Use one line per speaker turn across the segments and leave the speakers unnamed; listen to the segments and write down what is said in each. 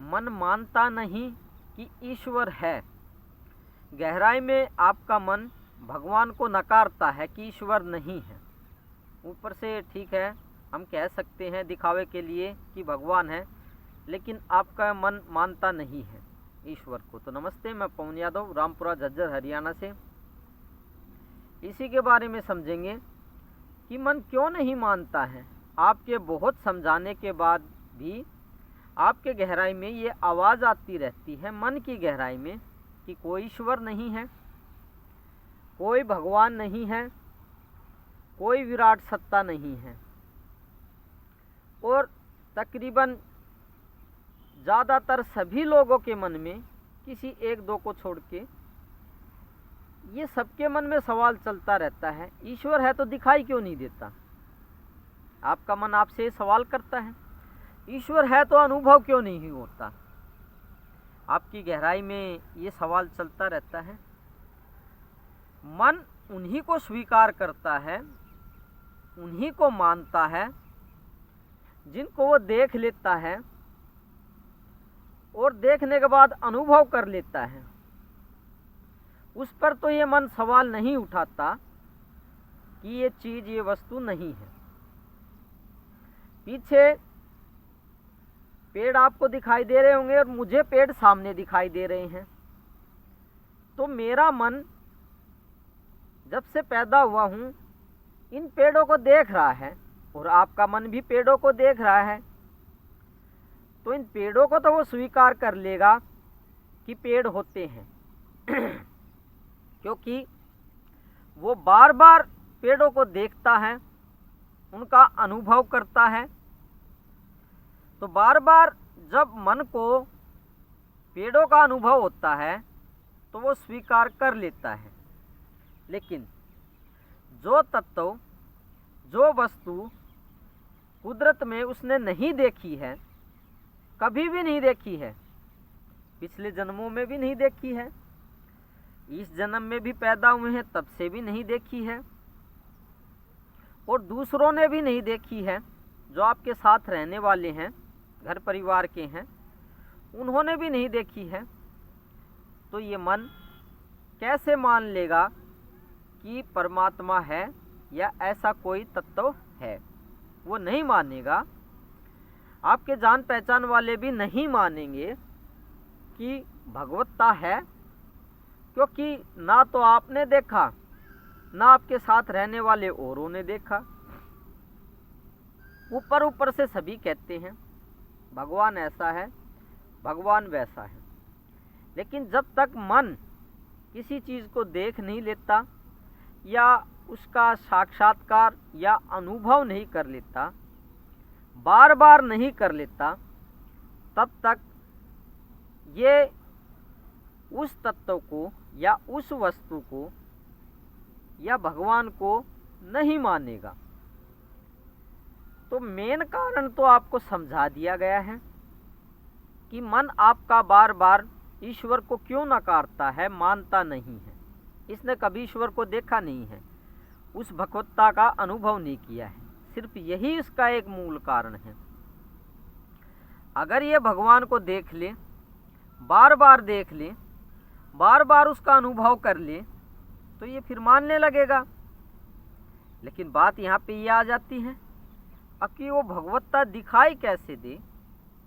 मन मानता नहीं कि ईश्वर है। गहराई में आपका मन भगवान को नकारता है कि ईश्वर नहीं है। ऊपर से ठीक है, हम कह सकते हैं दिखावे के लिए कि भगवान है, लेकिन आपका मन मानता नहीं है ईश्वर को। तो नमस्ते, मैं पवन यादव, रामपुरा झज्जर हरियाणा से। इसी के बारे में समझेंगे कि मन क्यों नहीं मानता है। आपके बहुत समझाने के बाद भी आपके गहराई में ये आवाज़ आती रहती है, मन की गहराई में, कि कोई ईश्वर नहीं है, कोई भगवान नहीं है, कोई विराट सत्ता नहीं है। और तकरीबन ज़्यादातर सभी लोगों के मन में, किसी एक दो को छोड़ के, ये सबके मन में सवाल चलता रहता है, ईश्वर है तो दिखाई क्यों नहीं देता। आपका मन आपसे सवाल करता है, ईश्वर है तो अनुभव क्यों नहीं होता। आपकी गहराई में ये सवाल चलता रहता है। मन उन्हीं को स्वीकार करता है, उन्हीं को मानता है जिनको वो देख लेता है और देखने के बाद अनुभव कर लेता है। उस पर तो ये मन सवाल नहीं उठाता कि ये चीज़, ये वस्तु नहीं है। पीछे पेड़ आपको दिखाई दे रहे होंगे और मुझे पेड़ सामने दिखाई दे रहे हैं। तो मेरा मन जब से पैदा हुआ हूँ इन पेड़ों को देख रहा है, और आपका मन भी पेड़ों को देख रहा है। तो इन पेड़ों को तो वो स्वीकार कर लेगा कि पेड़ होते हैं क्योंकि वो बार बार पेड़ों को देखता है, उनका अनुभव करता है। तो बार बार जब मन को पेड़ों का अनुभव होता है तो वो स्वीकार कर लेता है। लेकिन जो तत्व, जो वस्तु कुदरत में उसने नहीं देखी है, कभी भी नहीं देखी है, पिछले जन्मों में भी नहीं देखी है, इस जन्म में भी पैदा हुए हैं तब से भी नहीं देखी है, और दूसरों ने भी नहीं देखी है, जो आपके साथ रहने वाले हैं, घर परिवार के हैं, उन्होंने भी नहीं देखी है। तो ये मन कैसे मान लेगा कि परमात्मा है या ऐसा कोई तत्व है। वो नहीं मानेगा। आपके जान पहचान वाले भी नहीं मानेंगे कि भगवत्ता है, क्योंकि ना तो आपने देखा, ना आपके साथ रहने वाले औरों ने देखा। ऊपर ऊपर से सभी कहते हैं भगवान ऐसा है, भगवान वैसा है, लेकिन जब तक मन किसी चीज़ को देख नहीं लेता या उसका साक्षात्कार या अनुभव नहीं कर लेता, बार बार नहीं कर लेता, तब तक ये उस तत्व को या उस वस्तु को या भगवान को नहीं मानेगा। तो मेन कारण तो आपको समझा दिया गया है कि मन आपका बार बार ईश्वर को क्यों नकारता है, मानता नहीं है। इसने कभी ईश्वर को देखा नहीं है, उस भगवत्ता का अनुभव नहीं किया है। सिर्फ यही इसका एक मूल कारण है। अगर ये भगवान को देख ले, बार बार देख ले, बार बार उसका अनुभव कर ले, तो ये फिर मानने लगेगा। लेकिन बात यहाँ पे ये आ जाती है कि वो भगवत्ता दिखाई कैसे दे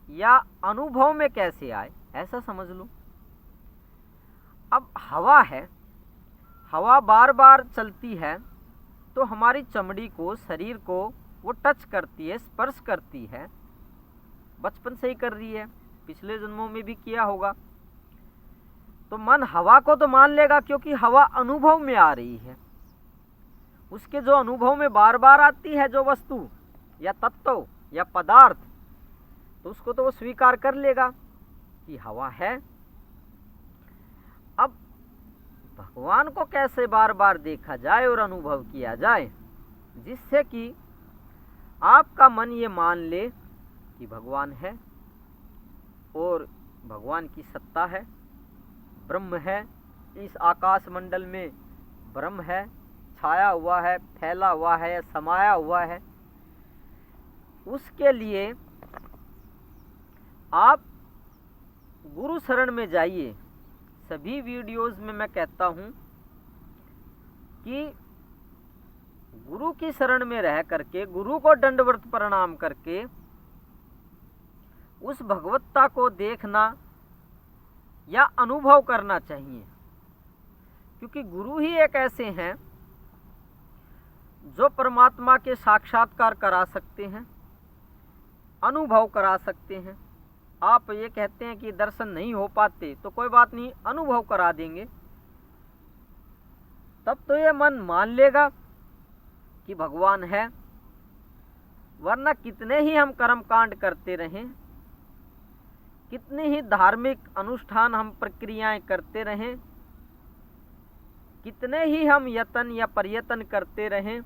या अनुभव में कैसे आए, ऐसा समझ लो। अब हवा है, हवा बार बार चलती है तो हमारी चमड़ी को, शरीर को वो टच करती है, स्पर्श करती है। बचपन से ही कर रही है, पिछले जन्मों में भी किया होगा। तो मन हवा को तो मान लेगा क्योंकि हवा अनुभव में आ रही है। उसके जो अनुभव में बार बार आती है जो वस्तु या तत्व या पदार्थ, तो उसको तो वो स्वीकार कर लेगा कि हवा है। अब भगवान को कैसे बार बार देखा जाए और अनुभव किया जाए जिससे कि आपका मन ये मान ले कि भगवान है और भगवान की सत्ता है, ब्रह्म है, इस आकाश मंडल में ब्रह्म है, छाया हुआ है, फैला हुआ है, समाया हुआ है। उसके लिए आप गुरु शरण में जाइए। सभी वीडियोस में मैं कहता हूँ कि गुरु की शरण में रह करके, गुरु को दंडवत प्रणाम करके उस भगवत्ता को देखना या अनुभव करना चाहिए, क्योंकि गुरु ही एक ऐसे हैं जो परमात्मा के साक्षात्कार करा सकते हैं, अनुभव करा सकते हैं। आप ये कहते हैं कि दर्शन नहीं हो पाते, तो कोई बात नहीं, अनुभव करा देंगे। तब तो ये मन मान लेगा कि भगवान है। वरना कितने ही हम कर्मकांड करते रहें, कितने ही धार्मिक अनुष्ठान हम प्रक्रियाएं करते रहें, कितने ही हम यत्न या प्रयत्न करते रहें,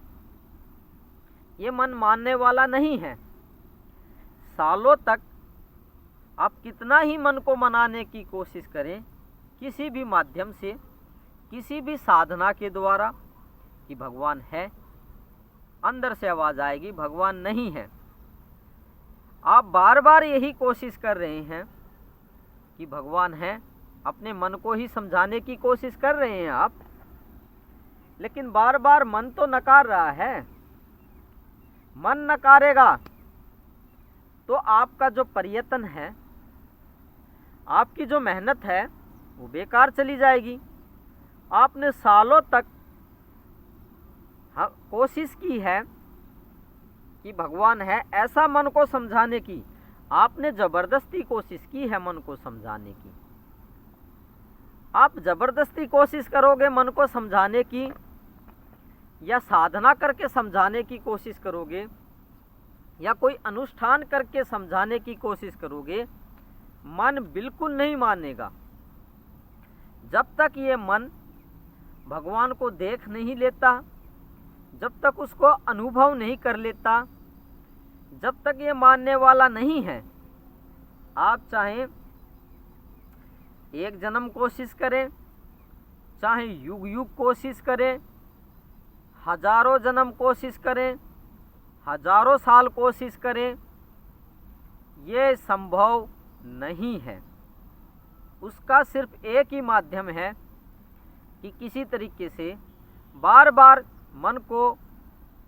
ये मन मानने वाला नहीं है। सालों तक आप कितना ही मन को मनाने की कोशिश करें, किसी भी माध्यम से, किसी भी साधना के द्वारा, कि भगवान है, अंदर से आवाज़ आएगी भगवान नहीं है। आप बार बार यही कोशिश कर रहे हैं कि भगवान है, अपने मन को ही समझाने की कोशिश कर रहे हैं आप, लेकिन बार बार मन तो नकार रहा है। मन नकारेगा तो आपका जो प्रयत्न है, आपकी जो मेहनत है, वो बेकार चली जाएगी। आपने सालों तक कोशिश की है कि भगवान है, ऐसा मन को समझाने की। आपने जबरदस्ती कोशिश की है मन को समझाने की। आप जबरदस्ती कोशिश करोगे मन को समझाने की, या साधना करके समझाने की कोशिश करोगे, या कोई अनुष्ठान करके समझाने की कोशिश करोगे, मन बिल्कुल नहीं मानेगा। जब तक ये मन भगवान को देख नहीं लेता, जब तक उसको अनुभव नहीं कर लेता, जब तक ये मानने वाला नहीं है। आप चाहे एक जन्म कोशिश करें, चाहे युग युग कोशिश करें, हजारों जन्म कोशिश करें, हजारों साल कोशिश करें, ये संभव नहीं है। उसका सिर्फ एक ही माध्यम है कि किसी तरीके से बार बार मन को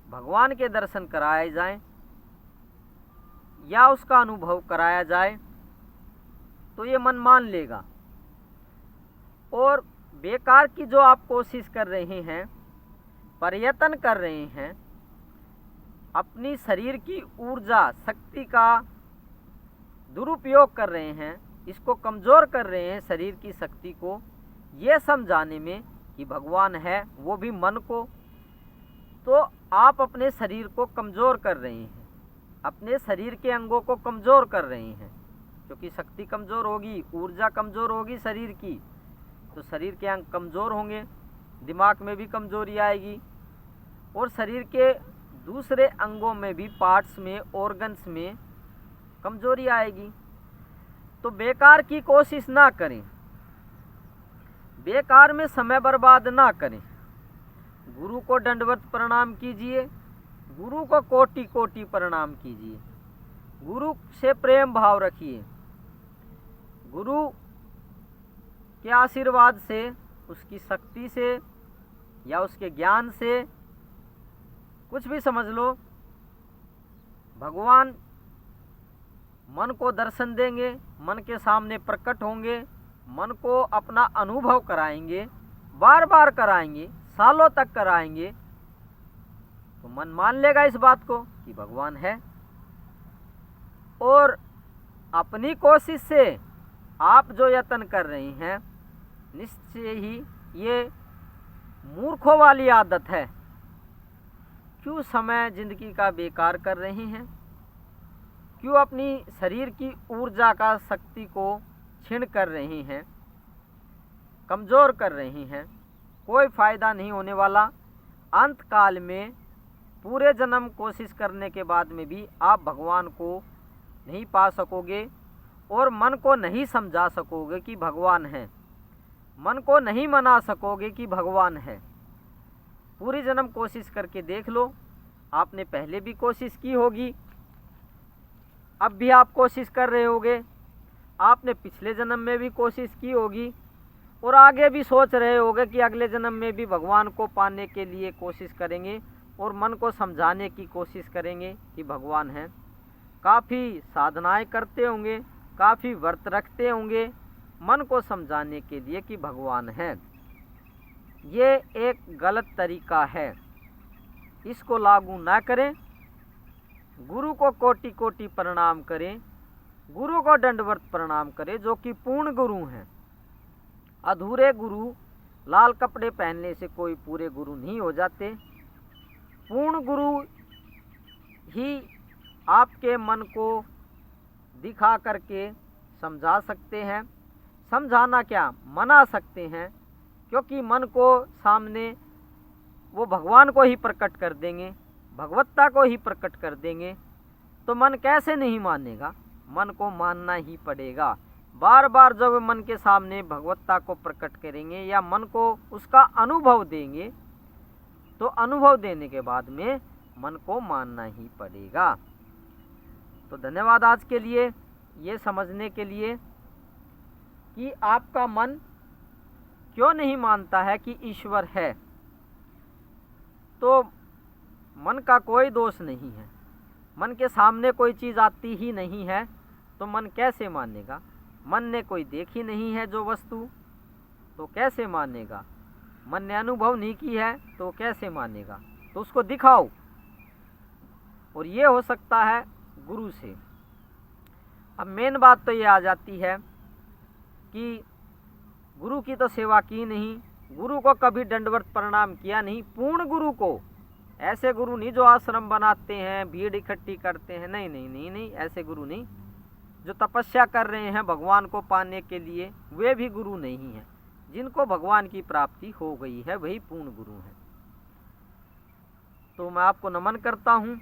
भगवान के दर्शन कराए जाएं या उसका अनुभव कराया जाए, तो ये मन मान लेगा। और बेकार की जो आप कोशिश कर रहे हैं, प्रयत्न कर रहे हैं, अपनी शरीर की ऊर्जा शक्ति का दुरुपयोग कर रहे हैं, इसको कमज़ोर कर रहे हैं शरीर की शक्ति को, ये समझाने में कि भगवान है, वो भी मन को, तो आप अपने शरीर को कमज़ोर कर रहे हैं, अपने शरीर के अंगों को कमज़ोर कर रहे हैं। क्योंकि शक्ति कमज़ोर होगी, ऊर्जा कमज़ोर होगी शरीर की, तो शरीर के अंग कमज़ोर होंगे, दिमाग में भी कमज़ोरी आएगी, और शरीर के दूसरे अंगों में भी, पार्ट्स में, ऑर्गन्स में कमज़ोरी आएगी। तो बेकार की कोशिश ना करें, बेकार में समय बर्बाद ना करें। गुरु को दंडवत प्रणाम कीजिए, गुरु को कोटि कोटि प्रणाम कीजिए, गुरु से प्रेम भाव रखिए। गुरु के आशीर्वाद से, उसकी शक्ति से या उसके ज्ञान से, कुछ भी समझ लो, भगवान मन को दर्शन देंगे, मन के सामने प्रकट होंगे, मन को अपना अनुभव कराएंगे, बार बार कराएंगे, सालों तक कराएंगे। तो मन मान लेगा इस बात को कि भगवान है। और अपनी कोशिश से आप जो यत्न कर रहे हैं, निश्चय ही ये मूर्खों वाली आदत है। क्यों समय जिंदगी का बेकार कर रहे हैं? क्यों अपनी शरीर की ऊर्जा का शक्ति को क्षीण कर रहे हैं, कमज़ोर कर रहे हैं? कोई फ़ायदा नहीं होने वाला। अंत काल में पूरे जन्म कोशिश करने के बाद में भी आप भगवान को नहीं पा सकोगे, और मन को नहीं समझा सकोगे कि भगवान है, मन को नहीं मना सकोगे कि भगवान है। पूरी जन्म कोशिश करके देख लो, आपने पहले भी कोशिश की होगी, अब भी आप कोशिश कर रहे होगे, आपने पिछले जन्म में भी कोशिश की होगी और आगे भी सोच रहे होगे कि अगले जन्म में भी भगवान को पाने के लिए कोशिश करेंगे और मन को समझाने की कोशिश करेंगे कि भगवान हैं। काफ़ी साधनाएं करते होंगे, काफ़ी व्रत रखते होंगे मन को समझाने के लिए कि भगवान हैं। ये एक गलत तरीका है, इसको लागू ना करें। गुरु को कोटि कोटि प्रणाम करें, गुरु को दंडवत प्रणाम करें जो कि पूर्ण गुरु हैं। अधूरे गुरु लाल कपड़े पहनने से कोई पूरे गुरु नहीं हो जाते। पूर्ण गुरु ही आपके मन को दिखा करके समझा सकते हैं। समझाना क्या, मना सकते हैं, क्योंकि मन को सामने वो भगवान को ही प्रकट कर देंगे, भगवत्ता को ही प्रकट कर देंगे। तो मन कैसे नहीं मानेगा, मन को मानना ही पड़ेगा। बार बार जब मन के सामने भगवत्ता को प्रकट करेंगे या मन को उसका अनुभव देंगे तो अनुभव देने के बाद में मन को मानना ही पड़ेगा। तो धन्यवाद आज के लिए, ये समझने के लिए कि आपका मन क्यों नहीं मानता है कि ईश्वर है। तो मन का कोई दोष नहीं है, मन के सामने कोई चीज़ आती ही नहीं है तो मन कैसे मानेगा। मन ने कोई देखी नहीं है जो वस्तु तो कैसे मानेगा। मन ने अनुभव नहीं की है तो कैसे मानेगा। तो उसको दिखाओ, और ये हो सकता है गुरु से। अब मेन बात तो ये आ जाती है कि गुरु की तो सेवा की नहीं, गुरु को कभी दंडवत प्रणाम किया नहीं। पूर्ण गुरु को, ऐसे गुरु नहीं जो आश्रम बनाते हैं, भीड़ इकट्ठी करते हैं, नहीं नहीं नहीं नहीं, ऐसे गुरु नहीं। जो तपस्या कर रहे हैं भगवान को पाने के लिए, वे भी गुरु नहीं हैं। जिनको भगवान की प्राप्ति हो गई है वही पूर्ण गुरु हैं। तो मैं आपको नमन करता हूँ।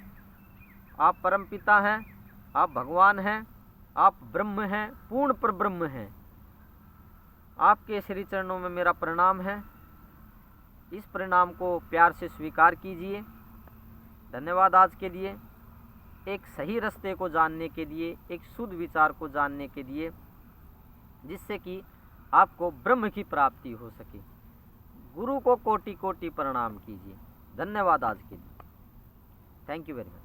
आप परम पिता हैं, आप भगवान हैं, आप ब्रह्म हैं, पूर्ण पर ब्रह्म हैं। आपके श्री चरणों में मेरा प्रणाम है। इस प्रणाम को प्यार से स्वीकार कीजिए। धन्यवाद आज के लिए। एक सही रास्ते को जानने के लिए, एक शुद्ध विचार को जानने के लिए, जिससे कि आपको ब्रह्म की प्राप्ति हो सके। गुरु को कोटि कोटि प्रणाम कीजिए। धन्यवाद आज के लिए। Thank you very much.